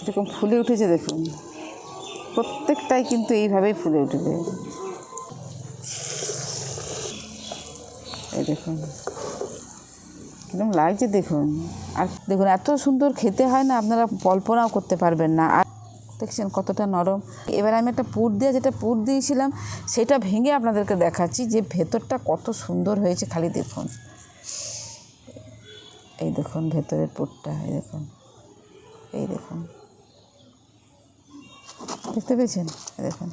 এরকম ফুলে উঠেছে দেখুন, প্রত্যেকটাই কিন্তু এইভাবেই ফুলে উঠবে। এই দেখুন কিরকম লাগছে দেখুন। আর দেখুন এত সুন্দর খেতে হয় না, আপনারা কল্পনাও করতে পারবেন না। আর দেখছেন কতটা নরম। এবার আমি একটা পুর দিয়ে যেটা পুর দিয়েছিলাম সেটা ভেঙে আপনাদেরকে দেখাচ্ছি যে ভেতরটা কত সুন্দর হয়েছে। খালি দেখুন, এই দেখুন ভেতরের পুরটা, এই দেখুন, এই দেখুন, দেখতে পেয়েছেন? দেখুন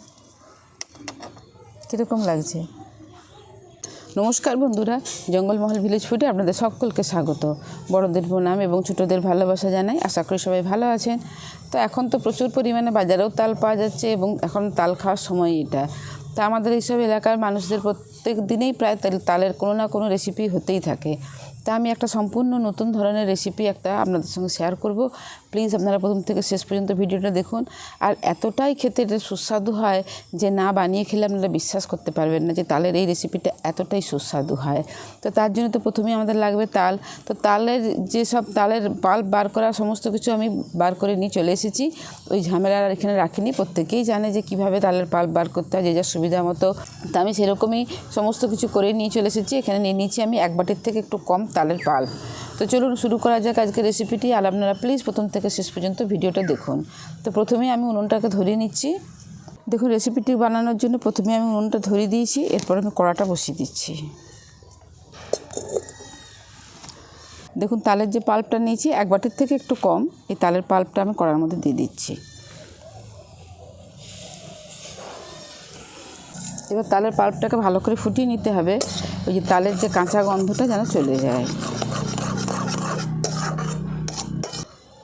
কীরকম লাগছে। নমস্কার বন্ধুরা, জঙ্গলমহল ভিলেজ ফুডে আপনাদের সকলকে স্বাগত। বড়দের প্রণাম এবং ছোটোদের ভালোবাসা জানাই। আশা করি সবাই ভালো আছেন। তো এখন তো প্রচুর পরিমাণে বাজারেও তাল পাওয়া যাচ্ছে এবং এখন তাল খাওয়ার সময় এটা। তা আমাদের এইসব এলাকার মানুষদের প্রত্যেক দিনেই প্রায় তালের কোনো না কোনো রেসিপি হতেই থাকে। তা আমি একটা সম্পূর্ণ নতুন ধরনের রেসিপি একটা আপনাদের সঙ্গে শেয়ার করব। প্লিজ আপনারা প্রথম থেকে শেষ পর্যন্ত ভিডিওটা দেখুন। আর এতটাই খেতে এটা সুস্বাদু হয় যে না বানিয়ে খেলে আপনারা বিশ্বাস করতে পারবেন না যে তালের এই রেসিপিটা এতটাই সুস্বাদু হয়। তো তার জন্য তো প্রথমেই আমাদের লাগবে তাল। তো তালের যেসব তালের পাল্প বার করা সমস্ত কিছু আমি বার করে নিয়ে চলে এসেছি। ওই ঝামেলা আর এখানে রাখিনি, প্রত্যেকেই জানে যে কীভাবে তালের পাল্প বার করতে হয় যে যার সুবিধা মতো। তা আমি সেরকমই সমস্ত কিছু করে নিয়ে চলে এসেছি। এখানে নিয়ে নিয়েছি আমি 1 বাটির থেকে একটু কম তালের পাল্প। তো চলুন শুরু করা যাক আজকের রেসিপিটি। আর আপনারা প্লিজ প্রথম থেকে শেষ পর্যন্ত ভিডিওটা দেখুন। তো প্রথমেই আমি উনুনটাকে ধরিয়ে নিচ্ছি। দেখুন রেসিপিটি বানানোর জন্য প্রথমে আমি উনুনটা ধরিয়ে দিয়েছি, এরপর আমি কড়াটা বসিয়ে দিচ্ছি। দেখুন তালের যে পাল্পটা নিয়েছি 1 বাটির থেকে একটু কম, এই তালের পাল্পটা আমি কড়ার মধ্যে দিয়ে দিচ্ছি। এবার তালের পাল্পটাকে ভালো করে ফুটিয়ে নিতে হবে, ওই যে তালের যে কাঁচা গন্ধটা যেন চলে যায়।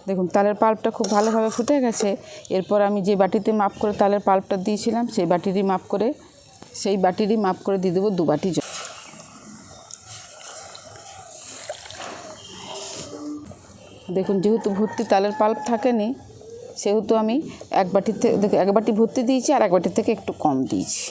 দেখুন তালের পাল্পটা খুব ভালোভাবে ফুটে গেছে। এরপর আমি যে বাটিতে মাপ করে তালের পাল্পটা দিয়েছিলাম সেই বাটিরই মাপ করে দিয়ে দেবো 2 বাটি জল। দেখুন যেহেতু ভর্তি তালের পাল্প থাকেনি সেহেতু আমি 1 বাটির থেকে 1 বাটি ভর্তি দিয়েছি আর 1 বাটির থেকে একটু কম দিয়েছি।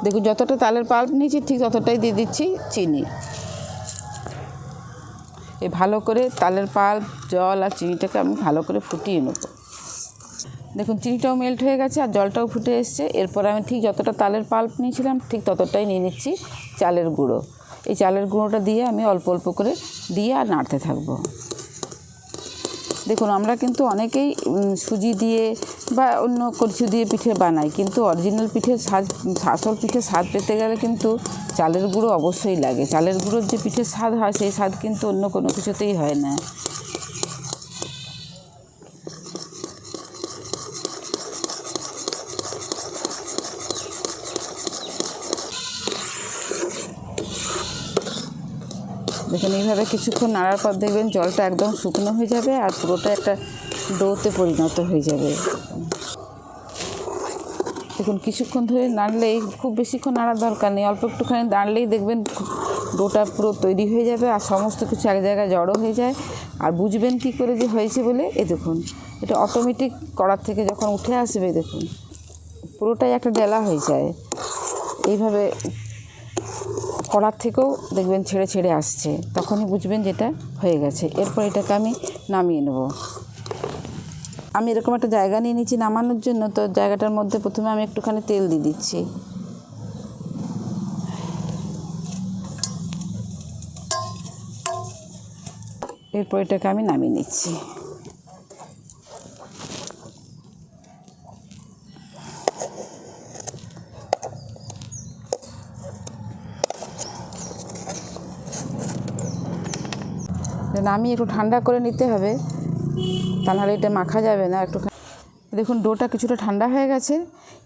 দেখুন যতটা তালের পাল্প নিয়েছি ঠিক ততটাই দিয়ে দিচ্ছি চিনি। এই ভালো করে তালের পাল্প, জল আর চিনিটাকে আমি ভালো করে ফুটিয়ে নেব। দেখুন চিনিটাও মেল্ট হয়ে গেছে আর জলটাও ফুটে এসছে। এরপর আমি ঠিক যতটা তালের পাল্প নিয়েছিলাম ঠিক ততটাই নিয়ে নিচ্ছি চালের গুঁড়ো। এই চালের গুঁড়োটা দিয়ে আমি অল্প অল্প করে দিয়ে আর নাড়তে থাকবো। দেখুন আমরা কিন্তু অনেকেই সুজি দিয়ে বা অন্য কিছু দিয়ে পিঠে বানাই, কিন্তু অরিজিনাল পিঠের স্বাদ, আসল পিঠের স্বাদ পেতে গেলে কিন্তু চালের গুঁড়ো অবশ্যই লাগে। চালের গুঁড়োর যে পিঠের স্বাদ হয় সেই স্বাদ কিন্তু অন্য কোনো কিছুতেই হয় না। দেখুন এইভাবে কিছুক্ষণ নাড়ার পর দেখবেন জলটা একদম শুকনো হয়ে যাবে আর পুরোটা একটা ডোতে পরিণত হয়ে যাবে। দেখুন কিছুক্ষণ ধরে নাড়লেই, খুব বেশিক্ষণ নাড়ার দরকার নেই, অল্প একটুখানি নাড়লেই দেখবেন ডোটা পুরো তৈরি হয়ে যাবে আর সমস্ত কিছু এক জায়গায় জড়ো হয়ে যায়। আর বুঝবেন কী করে যে হয়েছে বলে, এই দেখুন এটা অটোমেটিক কড়ার থেকে যখন উঠে আসবে দেখুন পুরোটাই একটা ডেলা হয়ে যায়। এইভাবে কড়ার থেকেও দেখবেন ছেড়ে ছেড়ে আসছে, তখনই বুঝবেন যেটা হয়ে গেছে। এরপর এটাকে আমি নামিয়ে নেব। আমি এরকম একটা জায়গা নিয়ে নিচ্ছি নামানোর জন্য। তো জায়গাটার মধ্যে প্রথমে আমি একটুখানি তেল দিয়ে দিচ্ছি। এরপর এটাকে আমি নামিয়ে নিচ্ছি। নামিয়ে একটু ঠান্ডা করে নিতে হবে, তা নাহলে এটা মাখা যাবে না। দেখুন ডোটা কিছুটা ঠান্ডা হয়ে গেছে।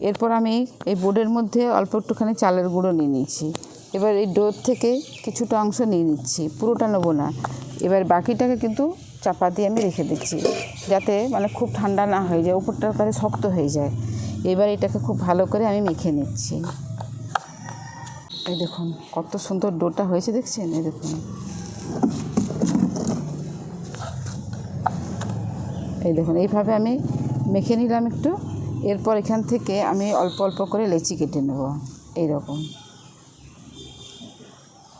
এরপর আমি এই বোর্ডের মধ্যে অল্প একটুখানি চালের গুঁড়ো নিয়ে নিচ্ছি। এবার এই ডোর থেকে কিছুটা অংশ নিয়ে নিচ্ছি, পুরোটা নেবো না। এবার বাকিটাকে কিন্তু চাপা দিয়ে আমি রেখে দিচ্ছি, যাতে মানে খুব ঠান্ডা না হয়ে যায়, উপরটার কাছে শক্ত হয়ে যায়। এবার এটাকে খুব ভালো করে আমি মেখে নিচ্ছি। এই দেখুন কত সুন্দর ডোটা হয়েছে, দেখছেন? এই দেখুন, এই দেখুন এইভাবে আমি মেখে নিলাম একটু। এরপর এখান থেকে আমি অল্প অল্প করে লেচি কেটে নেব, এইরকম।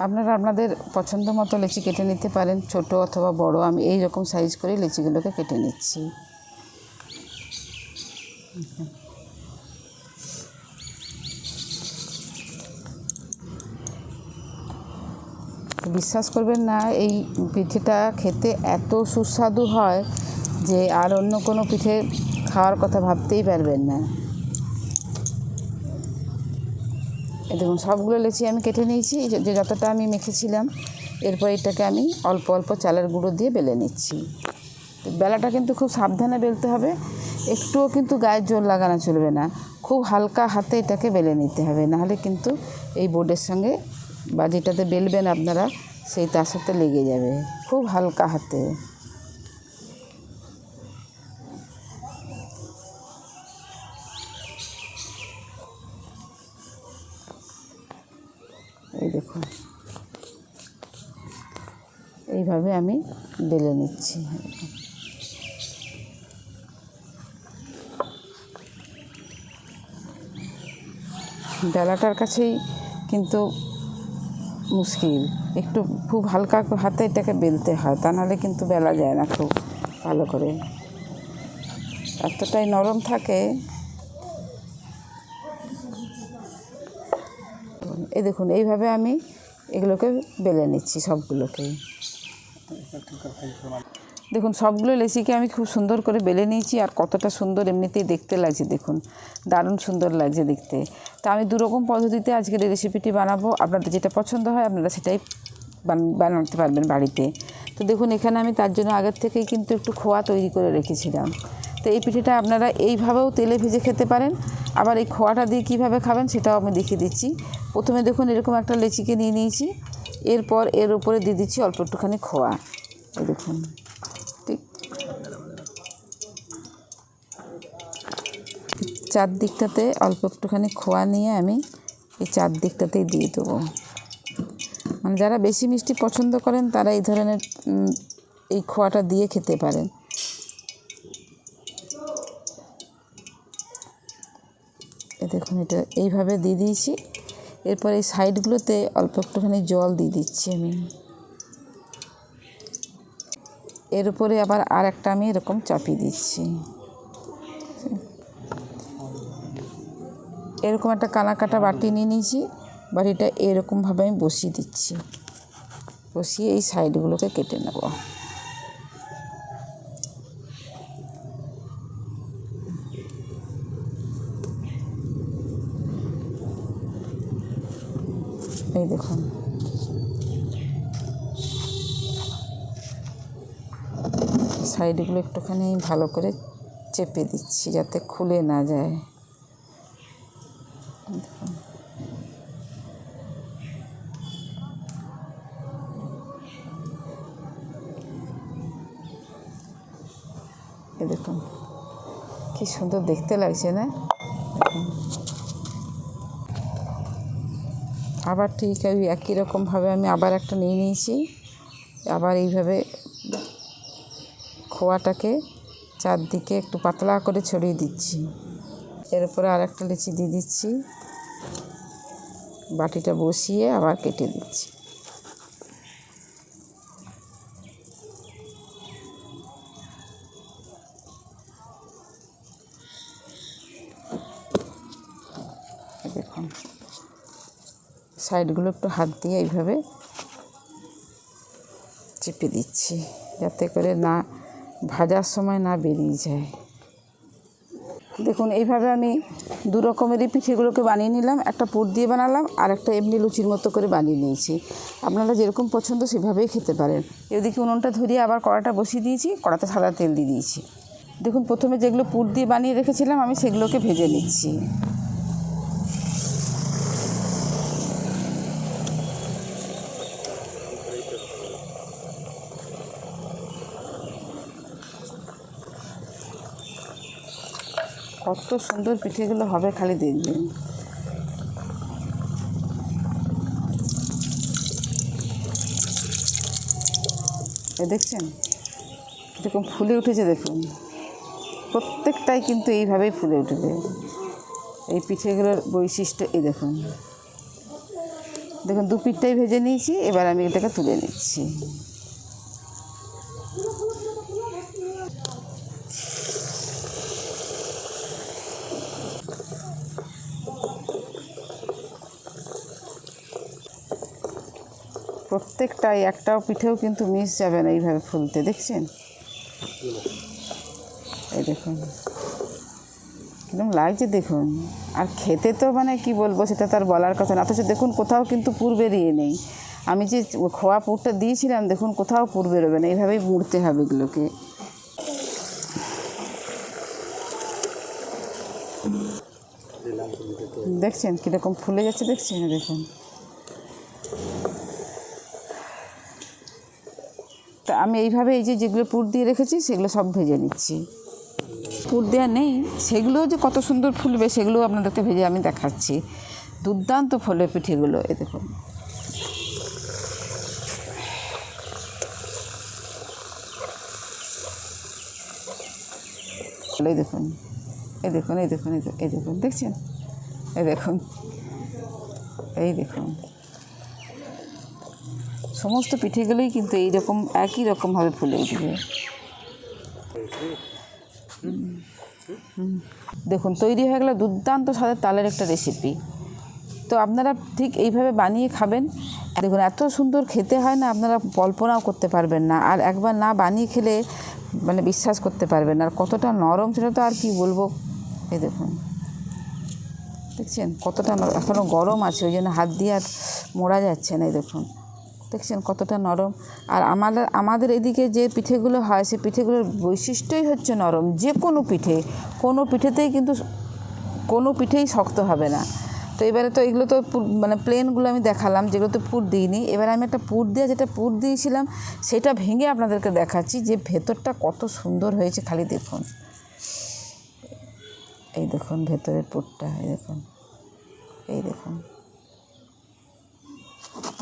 আপনারা আপনাদের পছন্দ মতো লেচি কেটে নিতে পারেন, ছোট অথবা বড়। আমি এই রকম সাইজ করে লেচিগুলোকে কেটে নিচ্ছি। বিশ্বাস করবেন না, এই পিঠেটা খেতে এত সুস্বাদু হয় যে আর অন্য কোনো পিঠে খাওয়ার কথা ভাবতেই পারবেন না। এই দেখুন সবগুলো লেচি আমি কেটে নিয়েছি, যে যতটা আমি মেখেছিলাম। এরপর এটাকে আমি অল্প অল্প চালের গুঁড়ো দিয়ে বেলে নিচ্ছি। বেলাটা কিন্তু খুব সাবধানে বেলতে হবে, একটুও কিন্তু গায়ে জোর লাগানো চলবে না। খুব হালকা হাতে এটাকে বেলে নিতে হবে, নাহলে কিন্তু এই বোর্ডের সঙ্গে বা যেটাতে বেলবেন আপনারা সেই তার সাথে লেগে যাবে। খুব হালকা হাতে। এই দেখুন এইভাবে আমি বেলে নিচ্ছি। বেলাটার কাছেই কিন্তু মুশকিল, একটু খুব হালকা হাতে এটাকে বেলতে হয়, তা নাহলে কিন্তু বেলা যায় না খুব ভালো করে, এতটাই নরম থাকে। এই দেখুন এইভাবে আমি এগুলোকে বেলে নিচ্ছি সবগুলোকেই। দেখুন সবগুলো লেচিকে আমি খুব সুন্দর করে বেলে নিয়েছি, আর কতটা সুন্দর এমনিতেই দেখতে লাগছে। দেখুন দারুণ সুন্দর লাগছে দেখতে। তা আমি দুরকম পদ্ধতিতে আজকের এই রেসিপিটি বানাবো। আপনাদের যেটা পছন্দ হয় আপনারা সেটাই বানাতে পারবেন বাড়িতে। তো দেখুন এখানে আমি তার জন্য আগের থেকেই কিন্তু একটু খোয়া তৈরি করে রেখেছিলাম। তো এই পিঠেটা আপনারা এইভাবেও তেলে ভেজে খেতে পারেন, আবার এই খোয়াটা দিয়ে কীভাবে খাবেন সেটাও আমি দেখিয়ে দিচ্ছি। প্রথমে দেখুন এরকম একটা লেচিকে নিয়ে নিয়েছি, এরপর এর উপরে দিয়ে দিচ্ছি অল্প একটুখানি খোয়া। এই দেখুন ঠিক চারদিকটাতে অল্প একটুখানি খোয়া নিয়ে আমি এই চারদিকটাতেই দিয়ে দেবো। মানে যারা বেশি মিষ্টি পছন্দ করেন তারা এই ধরনের এই খোয়াটা দিয়ে খেতে পারেন। দেখুন এটা এইভাবে দিয়ে দিয়েছি। এরপর এই সাইডগুলোতে অল্প একটুখানি জল দিয়ে দিচ্ছি আমি। এর উপরে আবার আর একটা আমি এরকম চাপিয়ে দিচ্ছি। এরকম একটা কাটা বাটি নিয়ে নিয়েছি, বাটিটা এরকমভাবে আমি বসিয়ে দিচ্ছি। বসিয়ে এই সাইডগুলোকে কেটে নেব। এই দেখুন সাইডগুলো একটুখানি ভালো করে চেপে দিচ্ছি যাতে খুলে না যায়। এই দেখুন কি সুন্দর দেখতে লাগছে না? আবার ঠিক ওই একই রকমভাবে আমি আবার একটা নিয়ে নিয়েছি। আবার এইভাবে খোয়াটাকে চারদিকে একটু পাতলা করে ছড়িয়ে দিচ্ছি। এর উপরে আর একটা লেচি দিয়ে দিচ্ছি, বাটিটা বসিয়ে আবার কেটে দিচ্ছি। দেখুন সাইডগুলো একটু হাত দিয়ে এইভাবে চেপে দিচ্ছি যাতে করে না ভাজার সময় না বেরিয়ে যায়। দেখুন এইভাবে আমি দু রকমেরই পিঠেগুলোকে বানিয়ে নিলাম। একটা পুর দিয়ে বানালাম, আর একটা এমনি লুচির মতো করে বানিয়ে নিয়েছি। আপনারা যেরকম পছন্দ সেভাবেই খেতে পারেন। এদিকে উনুনটা ধরিয়ে আবার কড়াটা বসিয়ে দিয়েছি, কড়াতে সাদা তেল দিয়ে দিয়েছি। দেখুন প্রথমে যেগুলো পুর দিয়ে বানিয়ে রেখেছিলাম আমি সেগুলোকে ভেজে নিচ্ছি। কত সুন্দর পিঠেগুলো হবে খালি দেখবেন। দেখছেন এরকম ফুলে উঠেছে, দেখুন প্রত্যেকটাই কিন্তু এইভাবেই ফুলে উঠবে। এই পিঠেগুলোর বৈশিষ্ট্য এই দেখুন, দেখুন দু পিঠটাই ভেজে নিয়েছি, এবার আমি এটাকে তুলে নিচ্ছি। প্রত্যেকটাই একটাও পিঠেও কিন্তু মিস যাবে না এইভাবে ফুলতে, দেখছেন? এই দেখুন কিরকম লাগছে দেখুন। আর খেতে তো মানে কি বলবো, সেটা তো আর বলার কথা না। অথচ দেখুন কোথাও কিন্তু পুর বেরিয়ে নেই। আমি যে খোয়া পুরটা দিয়েছিলাম দেখুন কোথাও পুর বেরোবে না, এইভাবেই মুড়তে হবে এগুলোকে। দেখছেন কীরকম ফুলে যাচ্ছে, দেখছেন? দেখুন তা আমি এইভাবে এই যেগুলো পুর দিয়ে রেখেছি সেগুলো সব ভেজে নিচ্ছি। পুর দেওয়া নেই সেগুলোও যে কত সুন্দর ফুলবে সেগুলোও আপনাদেরকে ভেজে আমি দেখাচ্ছি। দুর্দান্ত ফলে পিঠেগুলো, এই দেখুন। এই দেখুন, এই দেখুন, এই দেখুন, এই দেখুন, দেখছেন? এই দেখুন, এই দেখুন, সমস্ত পিঠেগুলোই কিন্তু এইরকম একই রকমভাবে ফুলে উঠবে। দেখুন তৈরি হয়ে গেল দুর্দান্ত স্বাদের তালের একটা রেসিপি। তো আপনারা ঠিক এইভাবে বানিয়ে খাবেন। দেখুন এত সুন্দর খেতে হয় না, আপনারা কল্পনাও করতে পারবেন না। আর একবার না বানিয়ে খেলে মানে বিশ্বাস করতে পারবেন না। আর কতটা নরম সেটা তো আর কি বলবো। এই দেখুন, দেখছেন কতটা এখনও গরম আছে, ওই জন্য হাত দিয়ে আর মোড়া যাচ্ছে না। এই দেখুন, দেখছেন কতটা নরম। আর আমাদের এদিকে যে পিঠেগুলো হয় সে পিঠেগুলোর বৈশিষ্ট্যই হচ্ছে নরম। যে কোনো পিঠেতেই কিন্তু কোনো পিঠেই শক্ত হবে না। তো এবারে তো এগুলো তো মানে প্লেনগুলো আমি দেখালাম, যেগুলো তো পুর দিইনি। এবার আমি একটা পুর দিয়ে যেটা পুর দিয়েছিলাম সেটা ভেঙে আপনাদেরকে দেখাচ্ছি যে ভেতরটা কত সুন্দর হয়েছে। খালি দেখুন, এই দেখুন ভেতরের পুরটা, এই দেখুন, এই দেখুন,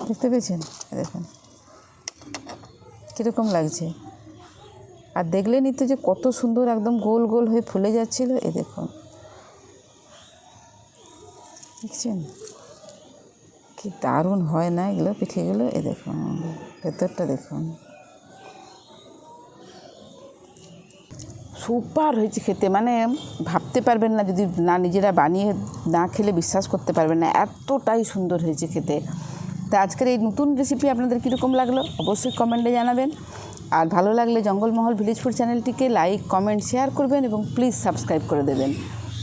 দেখতে পেয়েছেন? দেখুন কীরকম লাগছে। আর দেখলেনই তো যে কত সুন্দর একদম গোল গোল হয়ে ফুলে যাচ্ছিল। এই দেখুন, দেখছেন কি দারুণ হয় না এগুলো পিঠেগুলো? এই দেখুন ভেতরটা দেখুন, সুপার হয়েছে খেতে। মানে ভাবতে পারবেন না, যদি না নিজেরা বানিয়ে না খেলে বিশ্বাস করতে পারবেন না, এতটাই সুন্দর হয়েছে খেতে। তা আজকের এই নতুন রেসিপি আপনাদের কীরকম লাগলো অবশ্যই কমেন্টে জানাবেন। আর ভালো লাগলে জঙ্গলমহল ভিলেজ ফুড চ্যানেলটিকে লাইক, কমেন্ট, শেয়ার করবেন এবং প্লিজ সাবস্ক্রাইব করে দেবেন।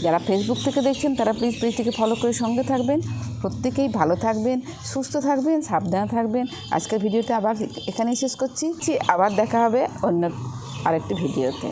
যারা ফেসবুক থেকে দেখছেন তারা প্লিজ পেজটিকে ফলো করে সঙ্গে থাকবেন। প্রত্যেকেই ভালো থাকবেন, সুস্থ থাকবেন, সাবধানে থাকবেন। আজকের ভিডিওটা আবার এখানেই শেষ করছি। আবার দেখা হবে অন্য আরেকটি ভিডিওতে।